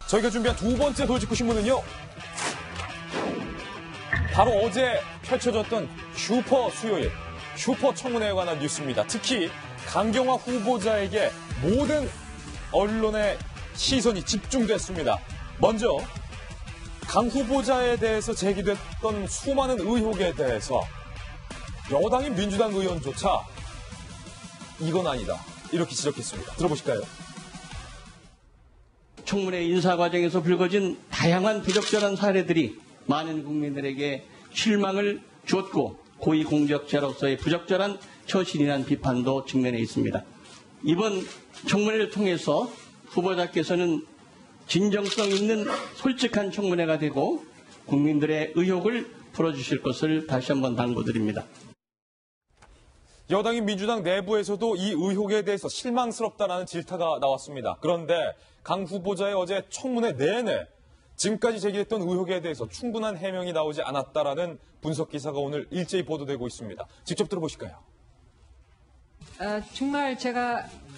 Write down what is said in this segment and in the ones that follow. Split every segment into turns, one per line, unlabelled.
저희가 준비한 두 번째 돌직구 신문은요. 바로 어제 펼쳐졌던 슈퍼 수요일, 슈퍼 청문회에 관한 뉴스입니다. 특히 강경화 후보자에게 모든 언론의 시선이 집중됐습니다. 먼저 강 후보자에 대해서 제기됐던 수많은 의혹에 대해서 여당인 민주당 의원조차 이건 아니다, 이렇게 지적했습니다. 들어보실까요?
청문회 인사 과정에서 불거진 다양한 부적절한 사례들이 많은 국민들에게 실망을 주었고 고위공직자로서의 부적절한 처신이라는 비판도 직면해 있습니다. 이번 청문회를 통해서 후보자께서는 진정성 있는 솔직한 청문회가 되고 국민들의 의혹을 풀어주실 것을 다시 한번 당부드립니다.
여당인 민주당 내부에서도 이 의혹에 대해서 실망스럽다라는 질타가 나왔습니다. 그런데 강 후보자의 어제 청문회 내내 지금까지 제기됐던 의혹에 대해서 충분한 해명이 나오지 않았다라는 분석 기사가 오늘 일제히 보도되고 있습니다. 직접 들어보실까요?
정말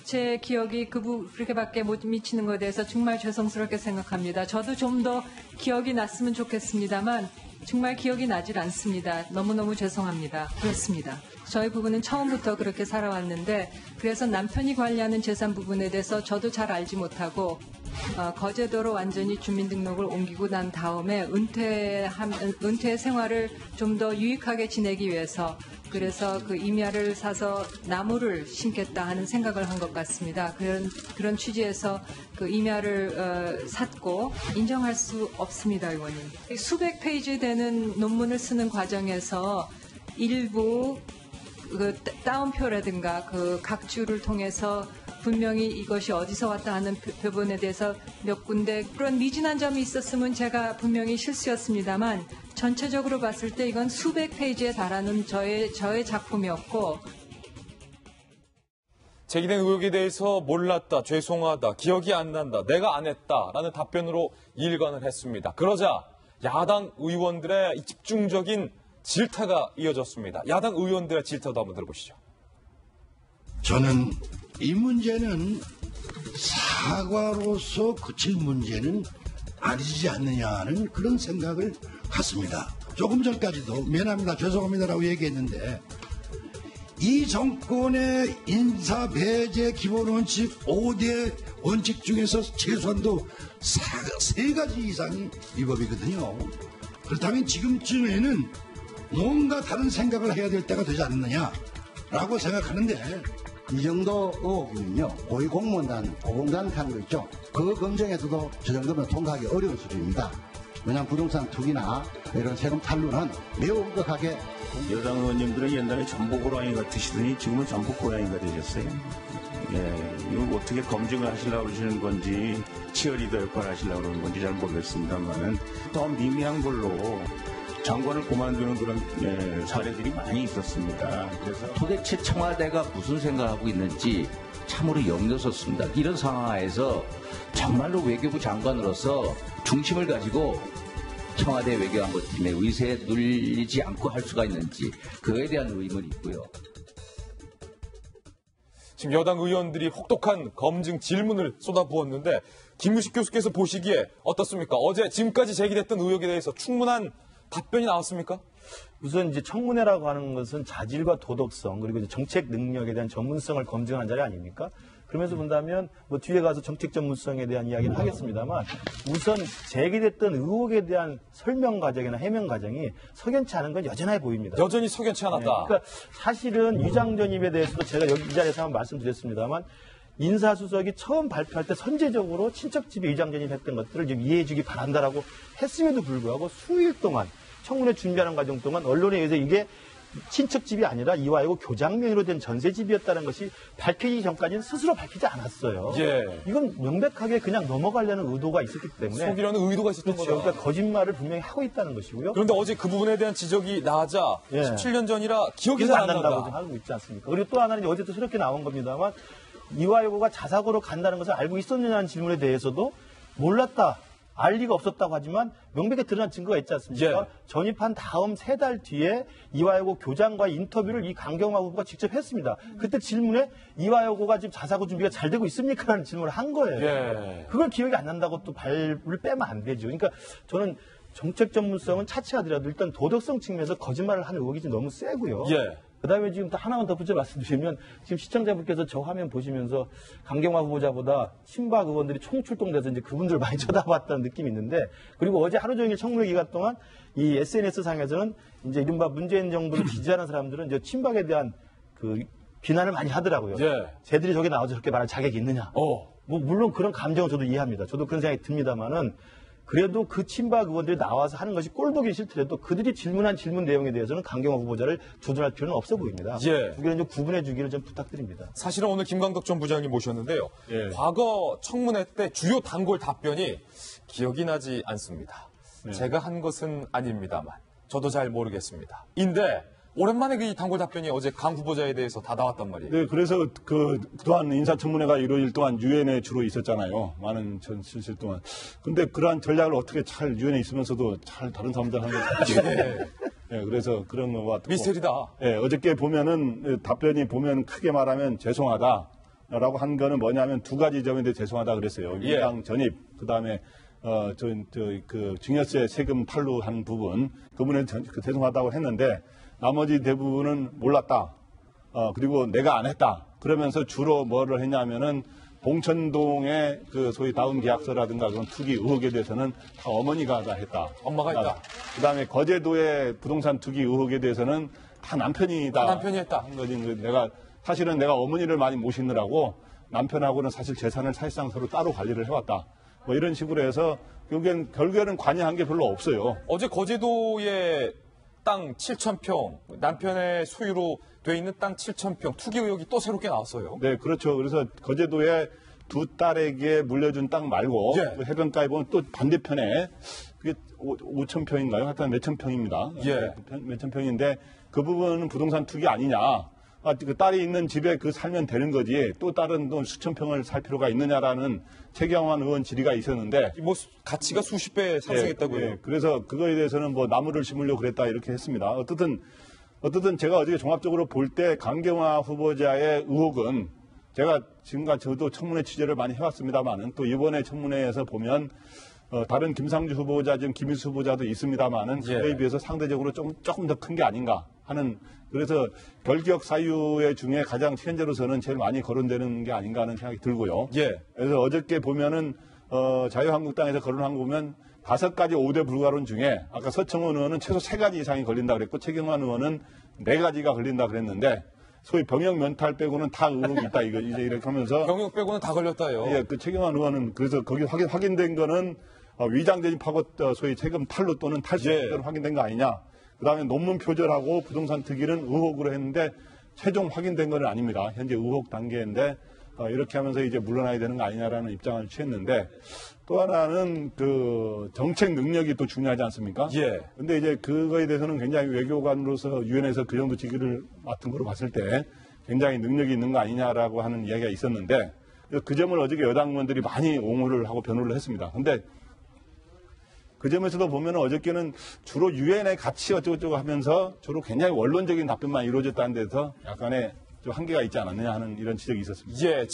제 기억이 그렇게밖에 못 미치는 것에 대해서 정말 죄송스럽게 생각합니다. 저도 좀 더 기억이 났으면 좋겠습니다만 정말 기억이 나질 않습니다. 너무너무 죄송합니다. 그렇습니다. 저희 부부는 처음부터 그렇게 살아왔는데 그래서 남편이 관리하는 재산 부분에 대해서 저도 잘 알지 못하고 거제도로 완전히 주민등록을 옮기고 난 다음에 은퇴 생활을 좀 더 유익하게 지내기 위해서 그래서 그 임야를 사서 나무를 심겠다 하는 생각을 한 것 같습니다. 그런 취지에서 그 임야를 샀고 인정할 수 없습니다, 의원님. 수백 페이지 되는 논문을 쓰는 과정에서 일부 그 따옴표라든가 그 각주를 통해서 분명히 이것이 어디서 왔다 하는 부분에 대해서 몇 군데 그런 미진한 점이 있었으면 제가 분명히 실수였습니다만 전체적으로 봤을 때 이건 수백 페이지에 달하는 저의 작품이었고
제기된 의혹에 대해서 몰랐다, 죄송하다, 기억이 안 난다, 내가 안 했다라는 답변으로 일관을 했습니다. 그러자 야당 의원들의 집중적인 질타가 이어졌습니다. 야당 의원들의 질타도 한번 들어보시죠.
저는 이 문제는 사과로서 그칠 문제는 아니지 않느냐는 그런 생각을 갖습니다. 조금 전까지도 미안합니다, 죄송합니다라고 얘기했는데 이 정권의 인사 배제 기본 원칙 5대 원칙 중에서 최소한도 3가지 이상이 위법이거든요. 그렇다면 지금쯤에는 뭔가 다른 생각을 해야 될 때가 되지 않느냐라고 생각하는데
이 정도 의혹이면요, 고위공무원단, 고공단 하는 거 있죠. 그 검증에서도 저 정도면 통과하기 어려운 수준입니다. 왜냐하면 부동산 투기나 이런 세금 탈루는 매우 엄격하게.
여당 의원님들은 옛날에 전복 호랑이 같으시더니 지금은 전복 고양이가 되셨어요. 예, 이거 어떻게 검증을 하시려고 그러시는 건지, 치어리더 역할을 하시려고 그러는 건지 잘 모르겠습니다만은 더 미미한 걸로 장관을 그만두는 그런 사례들이 많이 있었습니다. 그래서
도대체 청와대가 무슨 생각하고 있는지 참으로 염려스럽습니다. 이런 상황에서 정말로 외교부 장관으로서 중심을 가지고 청와대 외교안보팀의 의세에 눌리지 않고 할 수가 있는지 그에 대한 의문이 있고요.
지금 여당 의원들이 혹독한 검증 질문을 쏟아부었는데 김무식 교수께서 보시기에 어떻습니까? 어제 지금까지 제기됐던 의혹에 대해서 충분한 답변이 나왔습니까?
우선 이제 청문회라고 하는 것은 자질과 도덕성 그리고 이제 정책 능력에 대한 전문성을 검증하는 자리 아닙니까? 그러면서 본다면 뭐 뒤에 가서 정책 전문성에 대한 이야기는 하겠습니다만 우선 제기됐던 의혹에 대한 설명 과정이나 해명 과정이 석연치 않은 건 여전해 보입니다.
여전히 석연치 않았다.
네, 그러니까 사실은 위장 전입에 대해서도 제가 여기 이 자리에서 한번 말씀드렸습니다만 인사수석이 처음 발표할 때 선제적으로 친척집에 위장 전입했던 것들을 좀 이해해 주기 바란다라고 했음에도 불구하고 수일 동안 청문회 준비하는 과정 동안 언론에 의해서 이게 친척집이 아니라 이화여고 교장명의로 된 전세집이었다는 것이 밝히기 전까지는 스스로 밝히지 않았어요.
예.
이건 명백하게 그냥 넘어가려는 의도가 있었기 때문에.
속이려는 의도가 있었던
그렇죠.
거다.
그러니까 거짓말을 분명히 하고 있다는 것이고요.
그런데 어제 그 부분에 대한 지적이 나자 17년 전이라 기억이 잘 안 난다고
하고 있지 않습니까? 그리고 또 하나는 어제 또 새롭게 나온 겁니다만 이화여고가 자사고로 간다는 것을 알고 있었느냐는 질문에 대해서도 몰랐다. 알 리가 없었다고 하지만 명백히 드러난 증거가 있지 않습니까?
예.
전입한 다음 3달 뒤에 이화여고 교장과의 인터뷰를 이 강경화 후보가 직접 했습니다. 그때 질문에 이화여고가 지금 자사고 준비가 잘 되고 있습니까? 라는 질문을 한 거예요.
예.
그걸 기억이 안 난다고 또 발을 빼면 안 되죠. 그러니까 저는 정책 전문성은 차치하더라도 일단 도덕성 측면에서 거짓말을 하는 의혹이 좀 너무 세고요.
예.
그다음에 지금 또 하나만 덧붙여 말씀드리면 지금 시청자분께서 저 화면 보시면서 강경화 후보자보다 친박 의원들이 총출동돼서 이제 그분들 많이 쳐다봤다는 느낌이 있는데 그리고 어제 하루 종일 청문회 기간 동안 이 SNS 상에서는 이제 이른바 문재인 정부를 지지하는 사람들은 이제 친박에 대한 그 비난을 많이 하더라고요.
예.
쟤들이 저게 나와서 저렇게 말할 자격이 있느냐. 뭐 물론 그런 감정은 저도 이해합니다. 저도 그런 생각이 듭니다만은 그래도 그 친박 의원들이 나와서 하는 것이 꼴보기 싫더라도 그들이 질문한 질문 내용에 대해서는 강경화 후보자를 조준할 필요는 없어 보입니다.
예.
두 개는 좀 구분해 주기를 좀 부탁드립니다.
사실은 오늘 김광덕 전 부장님 모셨는데요.
예.
과거 청문회 때 주요 단골 답변이 기억이 나지 않습니다. 제가 한 것은 아닙니다만 저도 잘 모르겠습니다. 인데 오랜만에 이 단골 답변이 어제 강 후보자에 대해서 다 나왔단 말이에요.
네, 그래서 그동안 인사청문회가 이루어질 동안 유엔에 주로 있었잖아요. 많은 실실 동안. 근데 그러한 전략을 어떻게 잘 유엔에 있으면서도 잘 다른 사람들 하는 걸 네, 그래서 그런 거와
미스테리다.
네, 어저께 보면은 답변이 보면 크게 말하면 죄송하다라고 한 거는 뭐냐면 두 가지 점에 대해 죄송하다 그랬어요.
예.
위장 전입, 그다음에 증여세 세금 탈루한 부분 그 부분에 죄송하다고 했는데. 나머지 대부분은 몰랐다. 그리고 내가 안 했다. 그러면서 주로 뭐를 했냐면은 봉천동의 그 소위 다운 계약서라든가 그런 투기 의혹에 대해서는 다 어머니가 다 했다.
엄마가 했다.
그다음에 거제도의 부동산 투기 의혹에 대해서는 다 남편이다.
남편이 했다.
한 거지. 사실은 내가 어머니를 많이 모시느라고 남편하고는 사실 재산을 사실상 서로 따로 관리를 해왔다. 뭐 이런 식으로 해서 결국에는 관여한 게 별로 없어요.
어제 거제도에 땅 7,000평, 남편의 소유로 돼 있는 땅 7,000평 투기 의혹이 또 새롭게 나왔어요.
네, 그렇죠. 그래서 거제도에 두 딸에게 물려준 땅 말고
예.
그 해변가에 보면 또 반대편에 그게 5,000평인가요? 하여튼 몇천 평입니다.
예.
몇천 평인데 그 부분은 부동산 투기 아니냐. 그 딸이 있는 집에 살면 되는 거지 또 다른 돈 수천 평을 살 필요가 있느냐라는 최경환 의원 질의가 있었는데
뭐 가치가 수십 배 상승했다고요.
예, 그래서 그거에 대해서는 뭐 나무를 심으려고 그랬다 이렇게 했습니다. 어쨌든 제가 어저께 종합적으로 볼 때 강경화 후보자의 의혹은 제가 지금까지 저도 청문회 취재를 많이 해왔습니다만은 또 이번에 청문회에서 보면 다른 김상주 후보자 지금 김희수 후보자도 있습니다만은 그에 비해서 상대적으로 조금 더 큰 게 아닌가 하는 그래서 결격 사유 중에 가장 현재로서는 제일 많이 거론되는 게 아닌가 하는 생각이 들고요.
예.
그래서 어저께 보면은 자유한국당에서 거론한 거 보면 5가지 5대 불가론 중에 아까 서청원 의원은 최소 3가지 이상이 걸린다 그랬고 최경환 의원은 4가지가 걸린다 그랬는데 소위 병역 면탈 빼고는 다 의혹이 있다 이제 이렇게 하면서
병역 빼고는 다 걸렸다요.
예, 그 최경환 의원은 그래서 거기 확인된 거는 위장 전입하고 소위 세금 탈루 또는 탈세로 확인된 거 아니냐. 그다음에 논문 표절하고 부동산 특기는 의혹으로 했는데 최종 확인된 건 아닙니다. 현재 의혹 단계인데 이렇게 하면서 이제 물러나야 되는 거 아니냐라는 입장을 취했는데 또 하나는 그 정책 능력이 또 중요하지 않습니까?
예.
근데 이제 그거에 대해서는 굉장히 외교관으로서 유엔에서 그 정도 직위를 맡은 거로 봤을 때 굉장히 능력이 있는 거 아니냐라고 하는 이야기가 있었는데 그 점을 어저께 여당 의원들이 많이 옹호를 하고 변호를 했습니다. 근데 그 점에서도 보면 어저께는 주로 유엔의 가치 어쩌고저쩌고 하면서 주로 굉장히 원론적인 답변만 이루어졌다는 데서 약간의 좀 한계가 있지 않았느냐 하는 이런 지적이 있었습니다.
예.